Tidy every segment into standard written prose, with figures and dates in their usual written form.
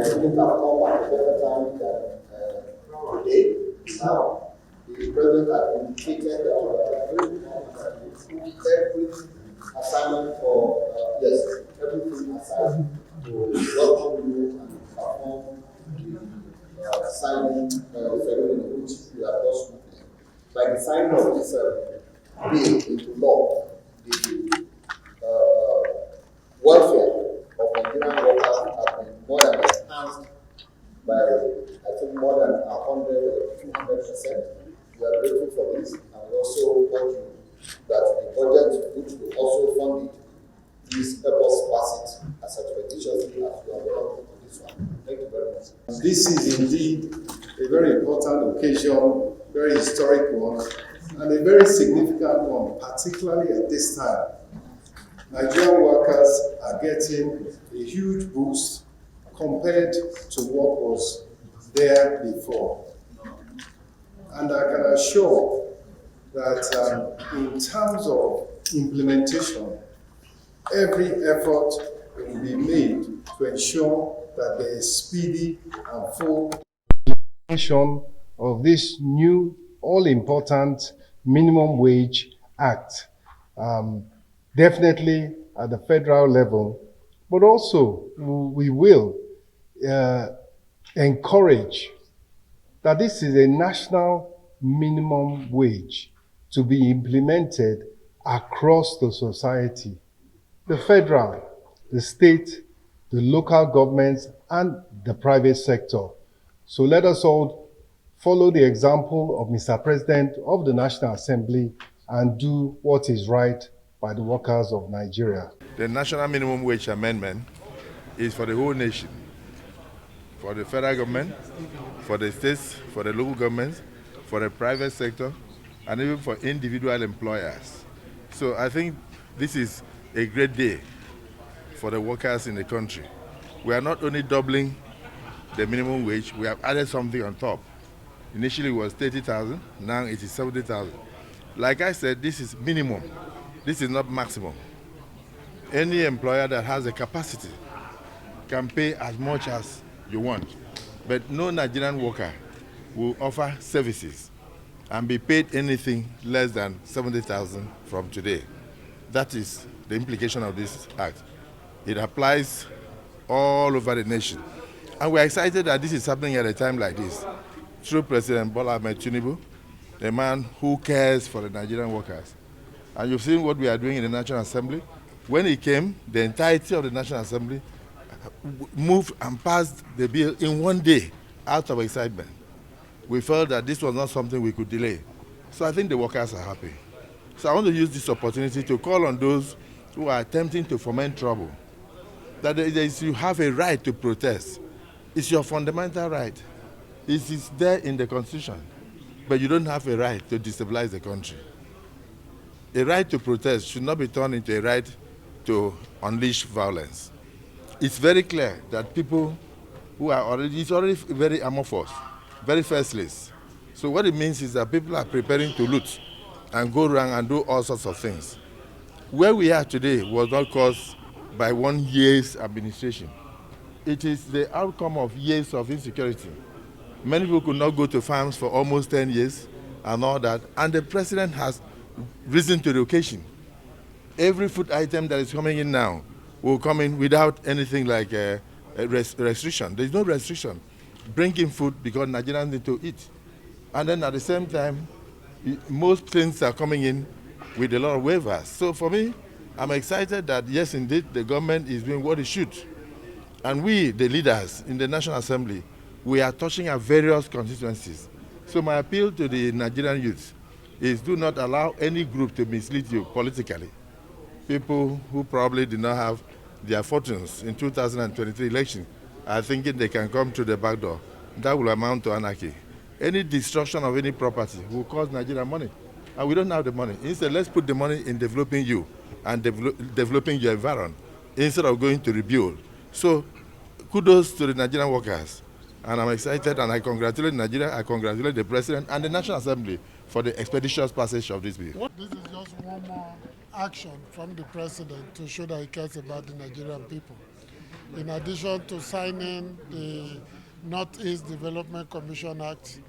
couldn't have come at a better time than today. Now, the president has indicated every assignment for, everything aside to welcome you and perform the signing ceremony which we have just witnessed. By the signing of this bill into law, the welfare of Nigerian workers has been more than enhanced by, I think, more than 100 or 200%. We are grateful for this, and we also urge you that the budget, which will also fund it, please help us pass it as expeditiously as we have done for this one. Thank you very much. This is indeed a very important occasion, very historic one, and a very significant one, particularly at this time. Nigerian workers are getting a huge boost compared to what was there before. And I can assure that in terms of implementation, every effort will be made to ensure that there is speedy and full implementation of this new all-important Minimum Wage Act. Definitely at the federal level, but also we will encourage that this is a national minimum wage to be implemented across the society, the federal, the state, the local governments, and the private sector. So let us all follow the example of Mr. President of the National Assembly and do what is right by the workers of Nigeria. The National Minimum Wage Amendment is for the whole nation, for the federal government, for the states, for the local governments, for the private sector, and even for individual employers. So I think this is a great day for the workers in the country. We are not only doubling the minimum wage, we have added something on top. Initially it was 30,000, now it is 70,000. Like I said, this is minimum. This is not maximum. Any employer that has a capacity can pay as much as you want, but no Nigerian worker will offer services and be paid anything less than 70,000 from today. That is the implication of this act. It applies all over the nation. And we're excited that this is happening at a time like this, through President Bola Tinubu, a man who cares for the Nigerian workers. And you've seen what we are doing in the National Assembly. When he came, the entirety of the National Assembly moved and passed the bill in one day out of excitement. We felt that this was not something we could delay. So I think the workers are happy. So I want to use this opportunity to call on those who are attempting to foment trouble, that you have a right to protest. It's your fundamental right. It is there in the Constitution, but you don't have a right to destabilize the country. A right to protest should not be turned into a right to unleash violence. It's very clear that people who are already, it's already very amorphous, very faceless. So what it means is that people are preparing to loot and go around and do all sorts of things. Where we are today was not caused by 1 year's administration. It is the outcome of years of insecurity. Many people could not go to farms for almost 10 years and all that, and the president has risen to the occasion. Every food item that is coming in now will come in without anything like a restriction. There's no restriction. Bring in food because Nigerians need to eat. And then at the same time, most things are coming in with a lot of waivers. So for me, I'm excited that yes, indeed, the government is doing what it should. And we, the leaders in the National Assembly, we are touching our various constituencies. So my appeal to the Nigerian youth is do not allow any group to mislead you politically. People who probably did not have their fortunes in 2023 election are thinking they can come to the back door. That will amount to anarchy. Any destruction of any property will cost Nigeria money, and we don't have the money. Instead, let's put the money in developing you and developing your environment instead of going to rebuild. So kudos to the Nigerian workers. And I'm excited, and I congratulate Nigeria, I congratulate the President and the National Assembly for the expeditious passage of this bill. This is just one more action from the President to show that he cares about the Nigerian people. in addition to signing the Northeast Development Commission Act,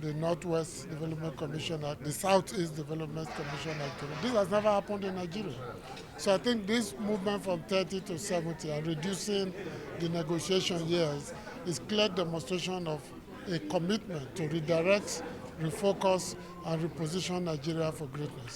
the Northwest Development Commission Act, the Southeast Development Commission Act. This has never happened in Nigeria. So I think this movement from 30 to 70 and reducing the negotiation years is clear demonstration of a commitment to redirect, refocus, and reposition Nigeria for greatness.